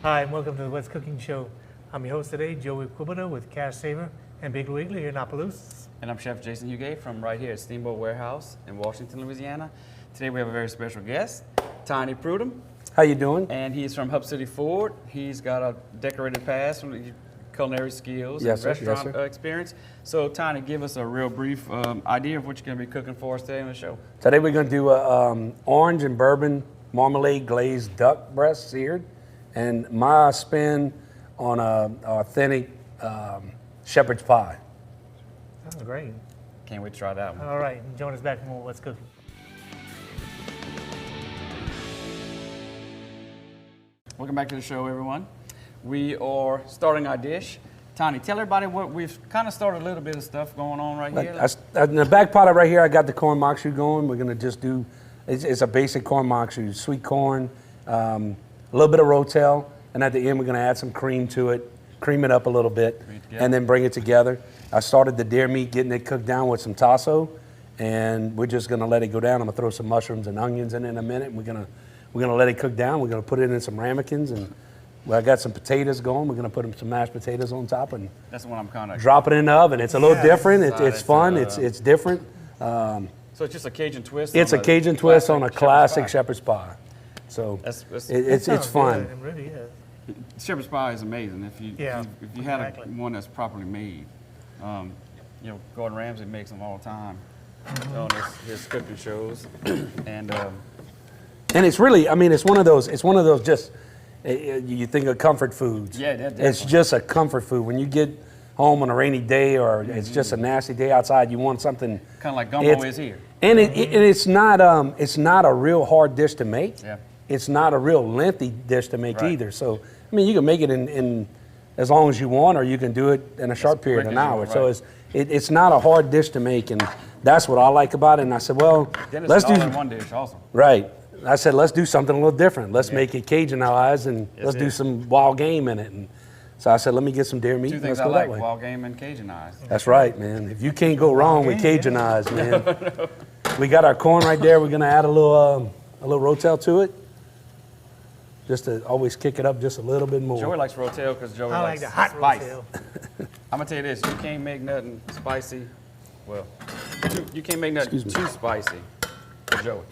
Hi, and welcome to the What's Cooking Show. I'm your host today, Joey Quibido with Cash Saver and Big Wiggly here in Opelousas. And I'm Chef Jason Hugay from right here at Steamboat Warehouse in Washington, Louisiana. Today we have a very special guest, Tiny Prudhomme. How you doing? And he's from Hub City Ford. He's got a decorated past from culinary skills Yes, and sir. restaurant experience. So Tiny, give us a real brief idea of what you're going to be cooking for us today on the show. Today we're going to do a orange and bourbon marmalade glazed duck breast seared, and my spin on a authentic shepherd's pie. Oh, great. Can't wait to try that one. All right, join us back for more What's Cooking. Welcome back to the show, everyone. We are starting our dish. Tiny, tell everybody what we've kind of started a little bit of stuff going on right here. In the back pot right here, I got the corn makshu going. We're going to just do, it's a basic corn makshu, sweet corn, a little bit of rotel, and at the end we're going to add some cream to it, cream it up a little bit, and then bring it together. I started the deer meat, getting it cooked down with some tasso, and we're just going to let it go down. I'm going to throw some mushrooms and onions in a minute. And we're going to let it cook down. We're going to put it in some ramekins, and I got some potatoes going. We're going to put some mashed potatoes on top and that's the one I'm kind of drop it in the oven. It's a little different. It's fun. It's different. So it's just a Cajun twist. It's a Cajun twist on a classic shepherd's pie. So it's fun. It really is. Shepherd's pie is amazing. If you had exactly. one that's properly made, Gordon Ramsay makes them all the time on his cooking shows, and it's really, I mean, it's one of those just, you think of comfort foods. Yeah, definitely. It's just a comfort food. When you get home on a rainy day or it's just a nasty day outside, you want something. Kind of like gumbo is here. And it's not a real hard dish to make. Yeah. It's not a real lengthy dish to make either. So, I mean, you can make it in as long as you want, or you can do it in a short period, an hour. So it's not a hard dish to make, and that's what I like about it. And I said, well, let's do one dish also. Right. I said, let's do something a little different. Let's make it Cajunized, and let's do some wild game in it. And so I said, let me get some deer meat. Two things let's go I like: that way. wild game and Cajunized. That's right, man. If you can't go wrong with Cajunized, man. We got our corn right there. We're gonna add a little rotel to it, just to always kick it up just a little bit more. Joey likes rotel because Joey I like likes the hot spice. rotel. I'm gonna tell you this: you can't make nothing spicy. Well, you can't make nothing too spicy for Joey.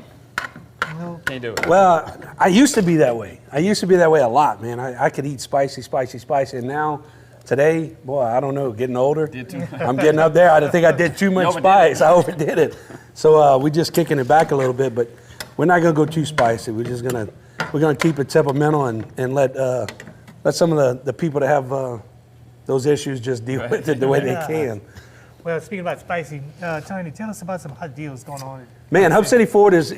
No. Can't do it. Well, I used to be that way. I used to be that way a lot, man. I could eat spicy, and now, today, boy, I don't know, getting older. I'm getting up there. I think I did too much spice. I overdid it. So we're just kicking it back a little bit, but we're not gonna go too spicy. We're gonna keep it temperamental and let some of the people that have those issues just deal with it the way they can. Well, speaking about spicy, Tiny, tell us about some hot deals going on. Man, Hub City Ford is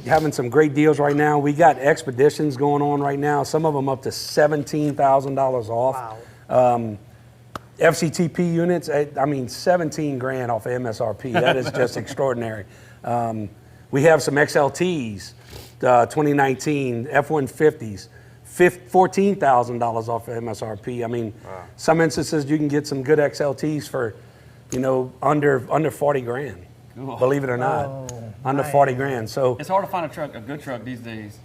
having some great deals right now. We got expeditions going on right now. Some of them up to $17,000 off. Wow. FCTP units, I mean, 17 grand off of MSRP. That is just extraordinary. We have some XLTs, 2019 F-150s, $14,000 off of MSRP. I mean, some instances you can get some good XLTs for, under 40 grand. Cool. Believe it or not, under 40 grand. So it's hard to find a good truck these days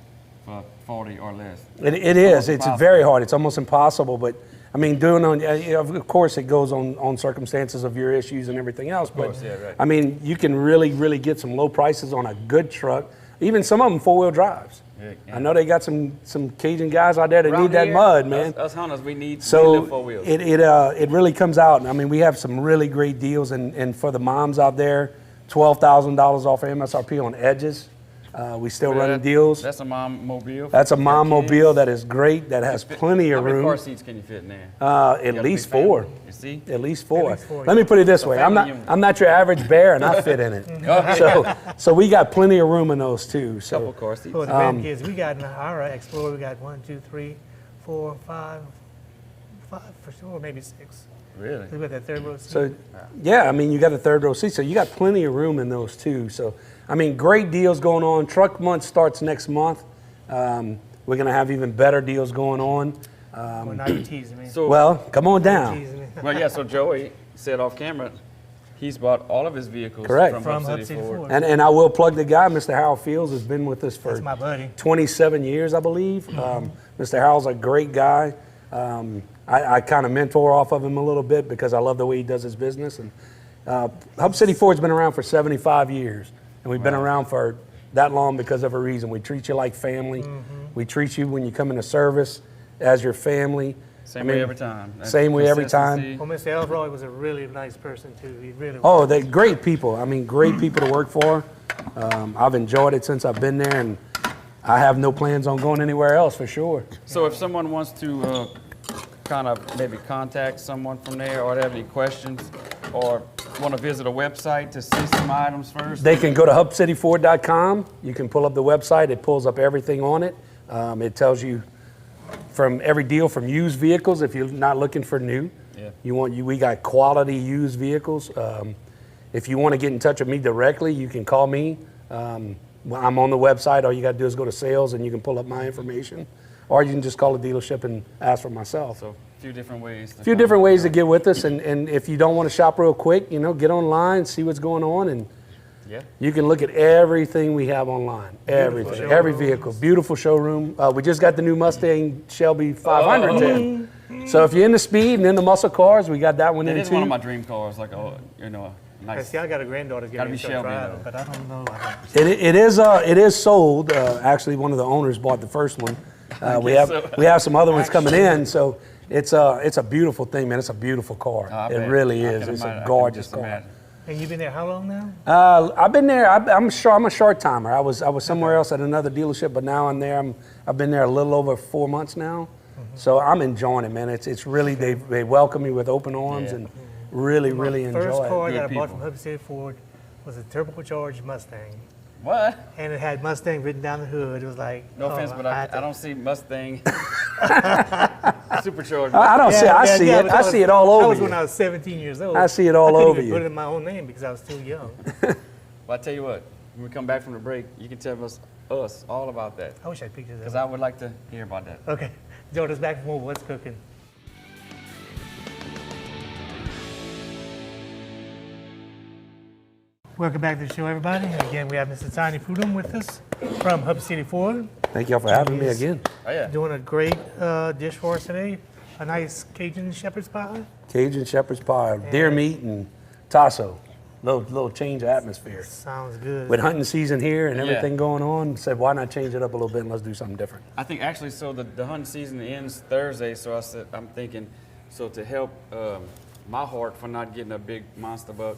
for 40 or less. it is. It's very hard. It's almost impossible. But I mean, of course, it goes on circumstances of your issues and everything else. But I mean, you can really get some low prices on a good truck. Even some of them 4-wheel drives. Yeah. I know they got some Cajun guys out there that need that mud, man. Us hunters, we need 4 wheels. It really comes out. I mean, we have some really great deals, and for the moms out there, $12,000 off of MSRP on edges. We still running deals. That's a mom mobile. That's a mom mobile that is great. That has plenty of room. How many car seats can you fit in there? At least 4. You see? At least 4. Let me put it this way: I'm not your average bear, and I fit in it. So we got plenty of room in those too. So couple car seats. For the grandkids, we got in our Explorer. We got 1, 2, 3, 4, 5 for sure, maybe 6. Really? We got that third row seat. So, yeah, I mean, you got a third row seat, so you got plenty of room in those too. So, I mean, great deals going on. Truck month starts next month. We're going to have even better deals going on. Well, now you're teasing me. Well, come on down. Teasing me. Well, yeah, so Joey said off camera, He's bought all of his vehicles Correct. from From Hub City Ford. And I will plug the guy, Mr. Harold Fields, has been with us for That's my buddy. 27 years, I believe. Mr. Harold's a great guy. I kind of mentor off of him a little bit because I love the way he does his business. And Hub City Ford's been around for 75 years, and we've been around for that long because of a reason. We treat you like family. We treat you when you come into service as your family. Same way every time. Same way every time. Consistency. Well, Mr. Elroy was a really nice person, too. He really Oh, they're great people. I mean, great people to work for. I've enjoyed it since I've been there, and I have no plans on going anywhere else for sure. So if someone wants to kind of maybe contact someone from there, or they have any questions, or want to visit a website to see some items first, They can go to hubcityford.com. You can pull up the website. It pulls up everything on it. It tells you from every deal from used vehicles if you're not looking for new. Yeah. We got quality used vehicles. If you want to get in touch with me directly, you can call me. I'm on the website. All you got to do is go to sales and you can pull up my information. Or you can just call the dealership and ask for myself. So a few different ways. A few different ways to get with us. And if you don't want to shop real quick, get online, see what's going on, and Yeah. you can look at everything we have online. Everything. Every vehicle. Beautiful showroom. We just got the new Mustang Shelby 500 in. So if you're into speed and into muscle cars, we got that one It in is too. one of my dream cars, like a nice. See, I got a granddaughter Gotta getting be to Shelby, drive though. it, but I don't know. It is sold. Actually, one of the owners bought the first one. We have some other ones coming in. So it's a beautiful thing, man. It's a beautiful car. I It bet. really I is. can It's imagine- a I can gorgeous just car. imagine. And you've been there how long now? I've been there. I'm a short timer. I was somewhere else at another dealership, but now I'm there. I've been there a little over 4 months now, so I'm enjoying it, man. It's really they welcome me with open arms and really enjoy First car it. that I Good bought people. from Hub City Ford was a turbocharged Mustang, What? and it had Mustang written down the hood. It was like, No offense, but I had to- don't see Mustang supercharged. I don't see. I see it. I see it all That over was when you. I was 17 years old. I see it all I couldn't over even you. put it in my own name because I was too young. Well, I tell you what, when we come back from the break, you can tell us all about that, I wish I picked it because up. I would like to hear about that. Okay, Jordan's back from What's Cooking. Welcome back to the show, everybody. And again, we have Mr. Tiny Prudhomme with us from Hub City Ford, Thank y'all for having me again. Oh yeah. doing a great dish for us today. A nice Cajun shepherd's pie. Cajun shepherd's pie, deer meat, and tasso. Little change of atmosphere. Sounds good. With hunting season here and Yeah. everything going on, said why not change it up a little bit and let's do something different. I think actually, so the hunting season ends Thursday, so I'm thinking, so to help my heart for not getting a big monster buck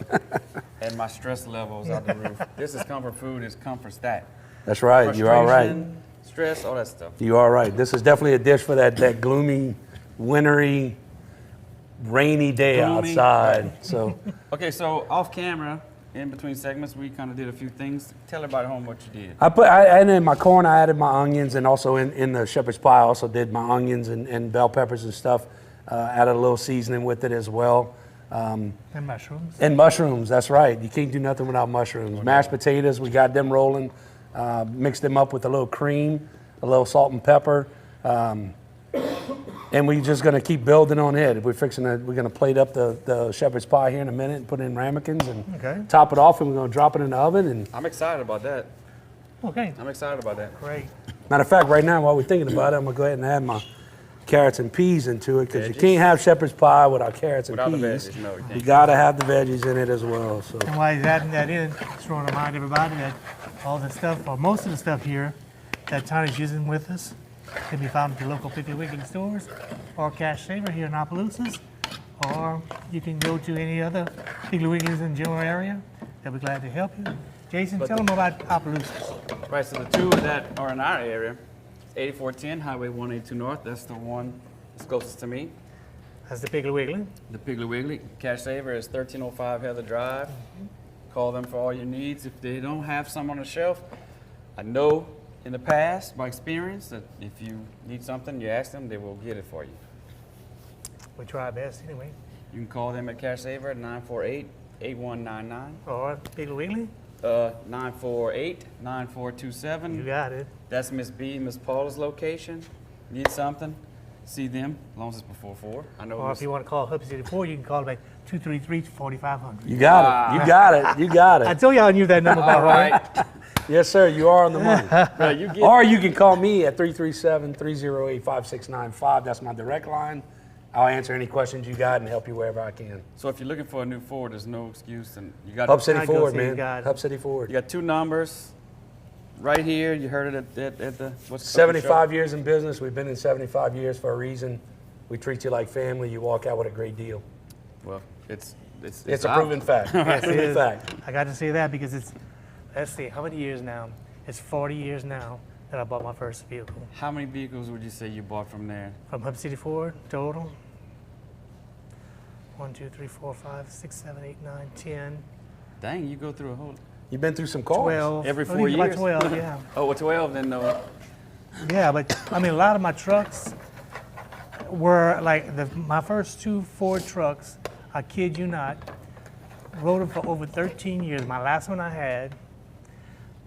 and my stress levels out the roof, this is comfort food, it's comfort stat. That's right. You're all right. Frustration, stress, all that stuff. You are right. This is definitely a dish for that gloomy, wintry, rainy day Gloomy. outside. So Okay, so off camera, in between segments, we kind of did a few things. Tell everybody at home what you did. and in my corn I added my onions, and also in the shepherd's pie I also did my onions and bell peppers and stuff. Added a little seasoning with it as well. And mushrooms. And mushrooms, that's right. You can't do nothing without mushrooms. Mashed potatoes, we got them rolling. Mixed them up with a little cream, a little salt and pepper. And we're just gonna keep building on it. We're gonna plate up the shepherd's pie here in a minute and put it in ramekins and Okay. top it off, and we're gonna drop it in the oven. And I'm excited about that. Okay, I'm excited about that. great. matter of fact, right now while we're thinking about it, I'm gonna go ahead and add my carrots and peas into it, because you Veggies. can't have shepherd's pie without carrots and Without the peas. veggies, no, you You can't. gotta have the veggies in it as well. So And while he's adding that in, just want to remind everybody that all the stuff, or most of the stuff here that Tiny's using with us can be found at your local Piggly Wiggly stores or Cash Saver here in Opelousas. Or you can go to any other Piggly Wigglies in the general area. They'll be glad to help you. Jason, tell them about Opelousas. Right, so the two that are in our area, 8410 Highway 182 North, that's the one that's closest to me. That's the Piggly Wiggly. The Piggly Wiggly. Cash Saver is 1305 Heather Drive. Call them for all your needs. If they don't have some on the shelf, I know in the past, by experience, that if you need something, you ask them, they will get it for you. We try our best anyway. You can call them at Cash Saver at 948-8199. Or Piggly Wiggly. 948-9427. You got it. That's Miss B, Miss Paula's location. Need something? see them, as long as it's before 4. I know. Or if you want to call Hub City 4, you can call it back 233-4500. You got it. You got it. You got I it. told y'all I knew that number by All heart. right. Yes, sir. You are on the money. Right, you get Or you can call me at 337-308-5695. That's my direct line. I'll answer any questions you got and help you wherever I can. So if you're looking for a new Ford, there's no excuse, and you got Hub City I'd go Ford, see you man. guys. Hub City Ford. You got 2 numbers right here. You heard it at the what's the 75 years in business. We've been in 75 years for a reason. We treat you like family. You walk out with a great deal. Well, it's It's a proven fact. Yes, it Proven is. fact. I got to say that because it's, let's see, how many years now? It's 40 years now that I bought my first vehicle. How many vehicles would you say you bought from there? From Hub City Ford, total. 1, 2, 3, 4, 5, 6, 7, 8, 9, 10, Dang, you go through a whole. You've been through some calls. 12. Every I 4 think about years? 12, yeah. Oh, well, 12 then no. Yeah, but I mean, a lot of my trucks were like my first 2 Ford trucks, I kid you not, rode them for over 13 years. My last one I had,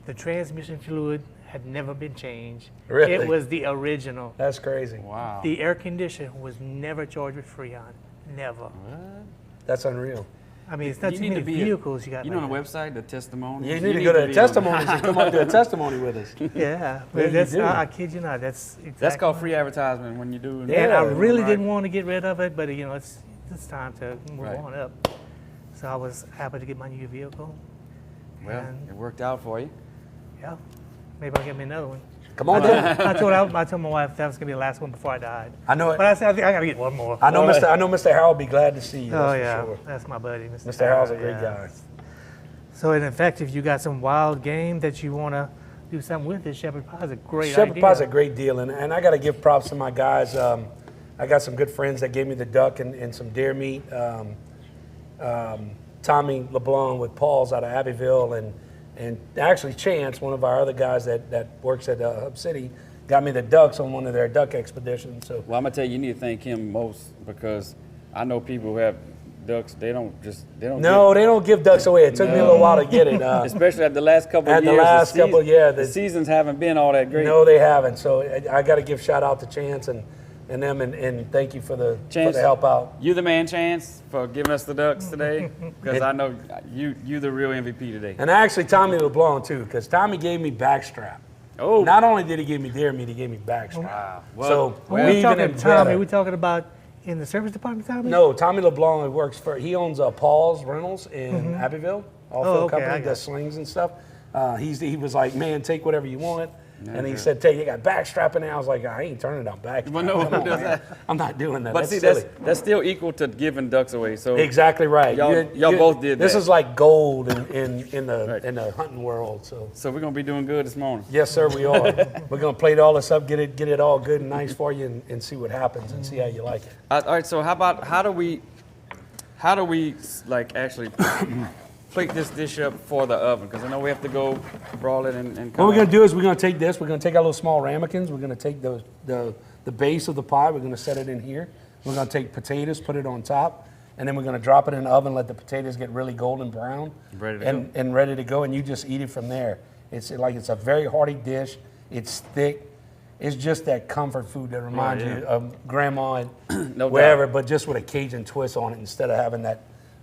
the transmission fluid had never been changed. Really? It was the original. That's crazy. Wow. The air conditioner was never charged with Freon. Never. That's unreal. I mean, it's not You too need many to be vehicles you got. You know on like the website, the testimony. You need to go to the be testimonies and come up to a testimony with us. that. Yeah, Yeah, but you that's, do. I kid you not, that's exactly. That's called free advertisement when you do. Yeah. And I really right. didn't want to get rid of it, but you know, it's time to move Right. on up. So I was happy to get my new vehicle. Well, And it worked out for you. yeah, maybe I'll get me another one. Come on down. I told my wife that was gonna be the last one before I died. I know it. But I said I think I gotta get one more. I know Mr. Harold will be glad to see you. Oh That's yeah, for sure. that's my buddy, Mr. Mr. Harold's a Harold, great yeah. guy. So in effect, if you got some wild game that you wanna do something with, this Shepherd Pie is a great Shepherd idea. Pie's a great deal, and I got to give props to my guys. I got some good friends that gave me the duck and some deer meat. Tommy LeBlanc with Paul's out of Abbeville, and actually Chance, one of our other guys that works at Hub City, got me the ducks on one of their duck expeditions. So Well, I'm gonna tell you, you need to thank him most because I know people who have ducks. They don't. no, they don't give ducks away. It took me a little while to get it. Especially at the last couple of At the years. last couple, yeah, The the- seasons haven't been all that great. No, they haven't. So I got to give shout out to Chance and them, and thank you for the help out. You the man, Chance, for giving us the ducks today, because I know you the real MVP today. And actually Tommy LeBlanc too, because Tommy gave me backstrap. Oh, Not only did he give me deer meat, he gave me backstrap. wow. So When we we even talking in Tommy, better. we talking about in the service department, Tommy? No, Tommy LeBlanc works for. He owns Paul's Rentals in Abbeville, off-road Oh, okay, I company, got does slings and stuff. He was like, man, take whatever you want. And he Okay. said, take, you got backstrap in there. I was like, I ain't turning down backstrap. Well, no, Come who on, does man. that? I'm not doing that. But that's see, silly. that's still equal to giving ducks away. So Exactly right. Y'all both did This that. is like gold in the Right. in the hunting world. So we're gonna be doing good this morning. yes, sir, we are. We're gonna plate all this up, get it all good and nice for you, and see what happens and see how you like it. All right. So how do we like actually plate this dish up for the oven? Because I know we have to go brawl it and What come we're gonna out. do is we're gonna take this. We're gonna take our little small ramekins. We're gonna take the base of the pie. We're gonna set it in here. We're gonna take potatoes, put it on top, and then we're gonna drop it in the oven. Let the potatoes get really golden brown Ready to go. and ready to go. And you just eat it from there. It's a very hearty dish. It's thick. It's just that comfort food that reminds yeah. you of grandma and No wherever, doubt. but just with a Cajun twist on it instead of having that,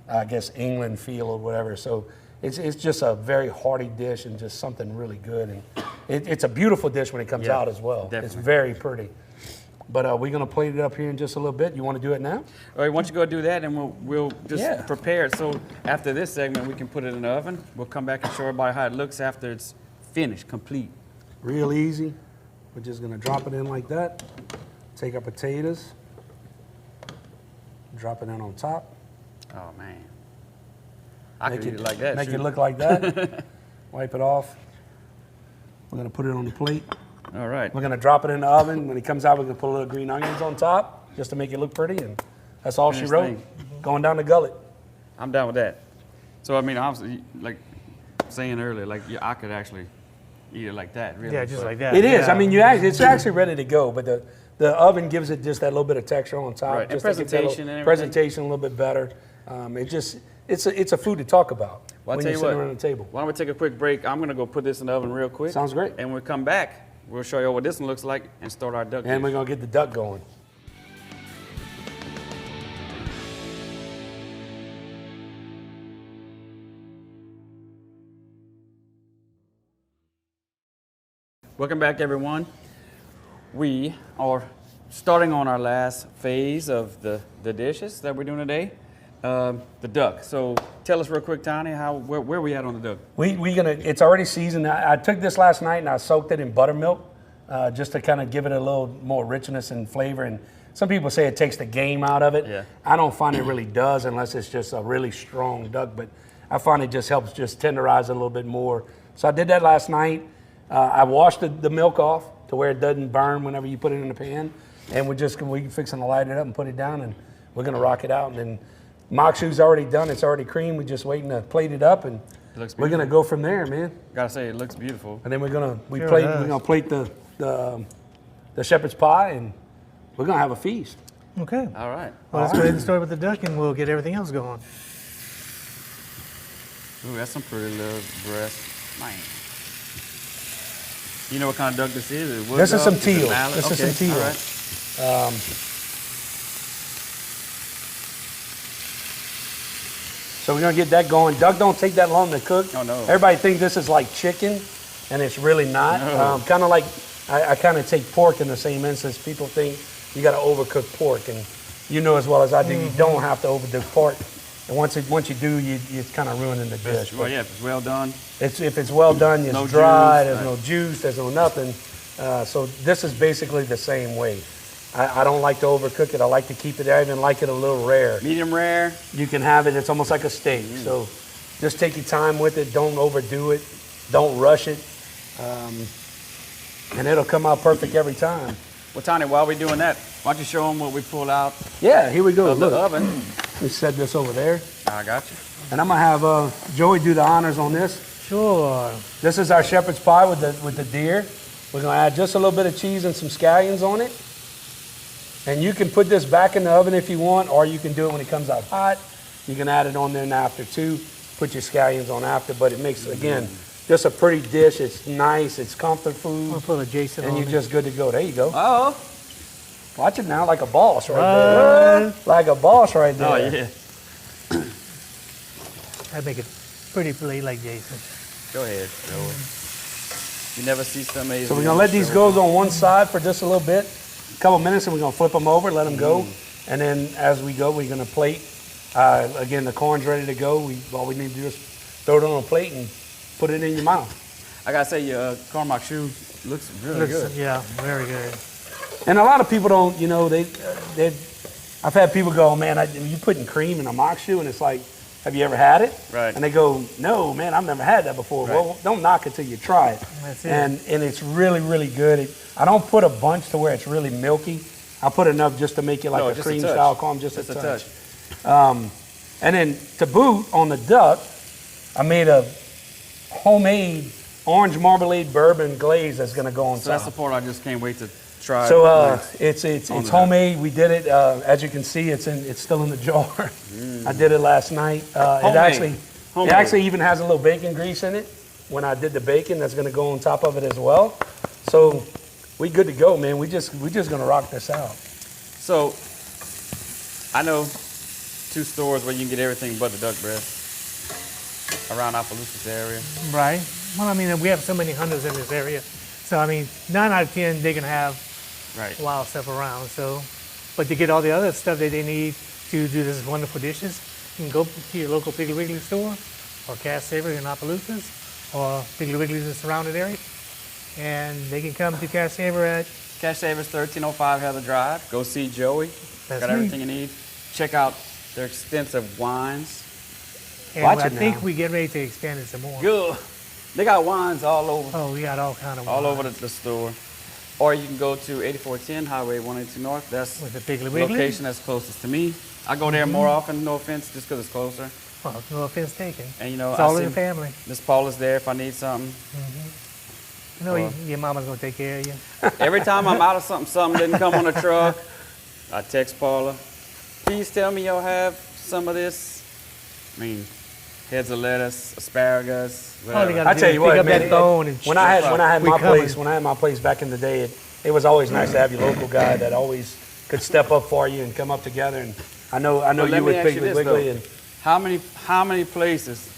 I guess, England feel or whatever. So it's just a very hearty dish and just something really good. And it's a beautiful dish when it comes Yeah, out as well. It's definitely. very pretty. But we're gonna plate it up here in just a little bit. You want to do it now? All right. Why don't you go do that, and we'll just Yeah. prepare it. So after this segment, we can put it in the oven. We'll come back and show everybody how it looks after it's finished, complete. Real easy. We're just gonna drop it in like that. Take our potatoes, drop it in on top. Oh man, I could eat it like that. Make shoot. it look like that. Wipe it off. We're gonna put it on the plate. All right. We're gonna drop it in the oven. When it comes out, we're gonna put a little green onions on top, just to make it look pretty. And that's all she Finished wrote. thing. Going down the gullet. I'm down with that. So I mean, obviously, like saying earlier, like I could actually eat it like that. Really. Yeah, just but- like that. It is. Yeah. I mean, it's actually ready to go, but the oven gives it just that little bit of texture on top. Right, and just to get that presentation and everything. presentation a little bit better. It's a food to talk about Well, I'll when tell you're you sitting what. around the table. Why don't we take a quick break? I'm gonna go put this in the oven real quick. Sounds great. And when we come back, we'll show you what this one looks like and start our duck. And dish. we're gonna get the duck going. Welcome back, everyone. We are starting on our last phase of the dishes that we're doing today, the duck. So tell us real quick, Tony, where are we at on the duck? It's already seasoned. I took this last night and I soaked it in buttermilk just to kind of give it a little more richness and flavor. And some people say it takes the game out of it. Yeah. I don't find it really does unless it's just a really strong duck, but I find it just helps just tenderize it a little bit more. So I did that last night. I washed the milk off to where it doesn't burn whenever you put it in the pan. And we're fixing to light it up and put it down, and we're gonna rock it out. And then makshu's already done, it's already creamed. We're just waiting to plate it up, and we're gonna go from there, man. Gotta say, it looks beautiful. And then we're gonna plate the shepherd's pie, and we're gonna have a feast. Okay. All right. Well, let's go ahead and start with the duck, and we'll get everything else going. Ooh, that's some pretty little breast. Man. You know what kind of duck this is? Is it wood This is duck? some teal. Is it mallard? This is Okay, some teal. all right. So we're gonna get that going. Duck don't take that long to cook. Oh, no. Everybody thinks this is like chicken, and it's really not. No. Kind of like, I kind of take pork in the same instance. People think you gotta overcook pork, and you know as well as I do, you don't have to overcook pork. And once you do, it's kind of ruining the dish. Well, yeah, if it's well done. If it's well done, it's No dry, juice, there's right. no juice, there's no nothing. So this is basically the same way. I don't like to overcook it. I like to keep it, I even like it a little rare. Medium rare. You can have it, it's almost like a steak. So just take your time with it, don't overdo it, don't rush it. And it'll come out perfect every time. Well, Tony, while we're doing that, why don't you show them what we pulled out Yeah, here we go, of the look. oven? Let me set this over there. I got you. And I'm gonna have Joey do the honors on this. Sure. This is our shepherd's pie with the deer. We're gonna add just a little bit of cheese and some scallions on it. And you can put this back in the oven if you want, or you can do it when it comes out hot. You can add it on there after too. Put your scallions on after, but it makes, again, just a pretty dish. It's nice, it's comfort I'm gonna food, put a Jason and on you're it. just good to go. There you go. Oh. Watch it now, like a boss right there. Like a boss right there. Oh, yeah. I'd make it pretty plate like Jason. Go ahead, Joey. You never see somebody. So we're gonna let these go on one side for just a little bit, a couple minutes, and we're gonna flip them over, let them go. And then as we go, we're gonna plate. Again, the corn's ready to go. All we need to do is throw it on a plate and put it in your mouth. I gotta say, your corn makshu looks really good. Yeah, very good. And a lot of people don't, I've had people go, man, you putting cream in a makshu, and it's like, have you ever had it? Right. And they go, no, man, I've never had that before. Right. Well, don't knock it till you try it. That's it. And it's really, really good. I don't put a bunch to where it's really milky. I put enough just to make it like No, a just a cream touch. style corn, just Just a a touch. touch. And then to boot, on the duck, I made a homemade orange marmalade bourbon glaze that's gonna go on So that's top. the part I just can't wait to try. So next. it's On the homemade. We did it. As you can see, it's still in the jar. I did it last night. It Homemade. actually even has a little bacon grease in it. When I did the bacon, that's going to go on top of it as well. So we good to go, man. We just gonna rock this out. So I know 2 stores where you can get everything but the duck breast around Opelousas area. Right. Well, I mean, we have so many hunters in this area. So, I mean, 9 out of 10, they can have Right. wild stuff around. So, but to get all the other stuff that they need to do this wonderful dishes, you can go to your local Piggly Wiggly store or Cash Saver in Opelousas or Piggly Wiggly's in the surrounding area. And they can come to Cash Saver at, Cash Savers, 1305 Heather Drive. Go see Joey. That's Got me. everything you need. Check out their extensive wines. and Watch I it think now. we get ready to expand it some more. Good. They got wines all over. Oh, we got all kind of All wines over the store. Or you can go to 8410 Highway 182 North. That's with the Piggly the Wiggly. location that's closest to me. I go there more often, no offense, just because it's closer. Well, no offense taken. And you know, It's all I in the see family. Miss Paula's there if I need something. You know, Well. your mama's gonna take care of you. Every time I'm out of something didn't come on the truck, I text Paula. Please tell me you'll have some of this. I mean, heads of lettuce, asparagus, All they whatever. gotta I do tell is you pick what, up man. that phone and When I had We my coming. place, when I had my place back in the day, it was always nice to have your local guy that always could step up for you and come up together. And I know But let you me with ask you Piggly this, Wiggly, though. and How many places,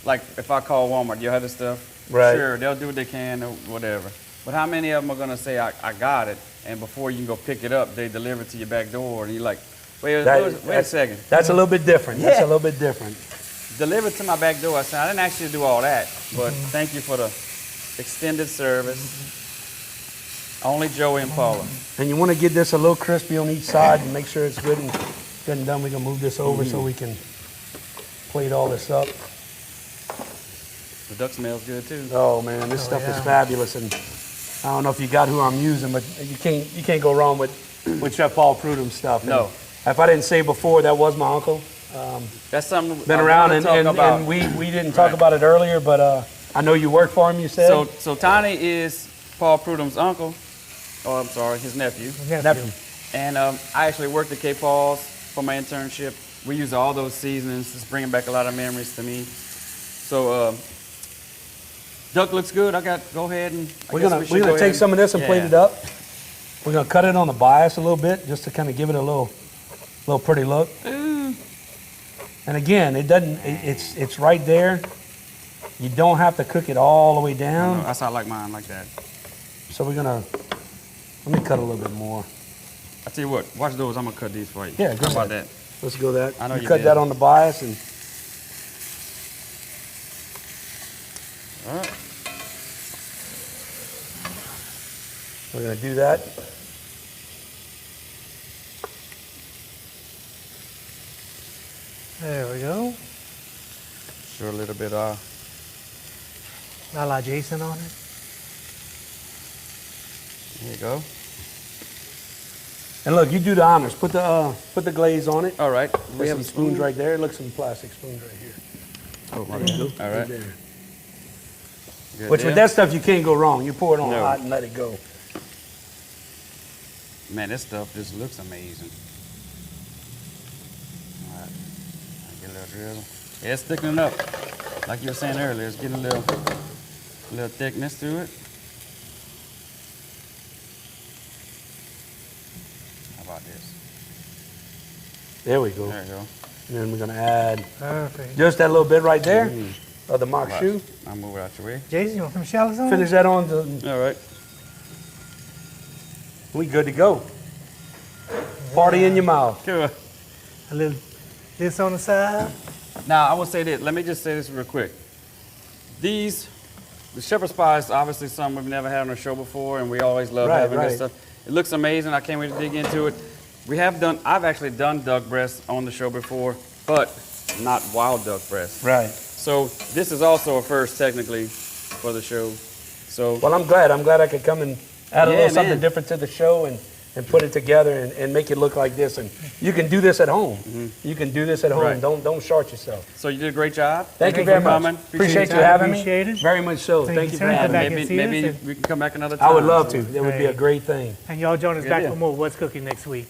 like if I call Walmart, you have this stuff? Right. Sure, they'll do what they can or whatever. But how many of them are gonna say, I got it, and before you can go pick it up, they deliver it to your back door, and you're like, wait a second. That's a little bit different. That's a little bit different. Deliver it to my back door. I said, I didn't actually do all that, but thank you for the extended service. Only Joey and Paula. And you want to get this a little crispy on each side and make sure it's good and done. We're going to move this over so we can plate all this up. The duck smells good too. Oh man, this stuff is fabulous, and I don't know if you got who I'm using, but you can't go wrong with Chef Paul Prudhomme stuff. And No. if I didn't say before, that was my uncle. That's something Been I around, wanna talk about. and we didn't talk about it earlier, but I know you work for him. You said So Tiny is Paul Prudhomme's uncle. Oh, I'm sorry, his nephew. Nephew. And I actually worked at Cape Falls for my internship. We use all those seasonings. It's bringing back a lot of memories to me. So duck looks good. Go ahead and We're gonna take some of this and plate it up. We're gonna cut it on the bias a little bit just to kind of give it a little pretty look. And again, it doesn't. It's right there. You don't have to cook it all the way down. That's how I like mine, like that. So we're gonna. Let me cut a little bit more. I tell you what, watch those. I'm gonna cut these for you. Yeah, go How about ahead. that? Let's go that. I know you cut did. that on the bias and. All right. We're gonna do that. There we go. Sure, a little bit. A la Jason on it. There you go. And look, you do the honors. Put the glaze on it. All right. We have some spoons right there. Look, some plastic spoons right here. Oh, There you go. all right. Right there. Good Which deal. with that stuff you can't go wrong. You pour it on No. hot and let it go. Man, this stuff just looks amazing. All right. I'll get a little drizzle. Yeah, it's thickening up. Like you were saying earlier, it's getting a little thickness to it. How about this? There we go. There you go. And then we're gonna add Perfect. just that little bit right there of the mock Right. shoe. I'll move it out your way. Jason, you want some shallots on Finish it? that on to, All right. we good to go. Party in your mouth. Cool. A little this on the side. Now, I will say this. Let me just say this real quick. The shepherd's pie is obviously something we've never had on the show before, and we always love Right, having right. this stuff. It looks amazing. I can't wait to dig into it. I've actually done duck breast on the show before, but not wild duck breast. Right. So this is also a first technically for the show. So Well, I'm glad. I'm glad I could come and add a Yeah, little something man. different to the show and put it together and make it look like this. And you can do this at home. You can do this at home. Right. Don't short yourself. So you did a great job. Thank you for very much. coming. Appreciate you your time. having me. Appreciate it. Very much so. Thank Thank you, you for sir. having Come me. back and see Maybe us and- we can come back another time. I would love to. So- That would be a great thing. And y'all join us Good back deal. for more What's Cooking next week.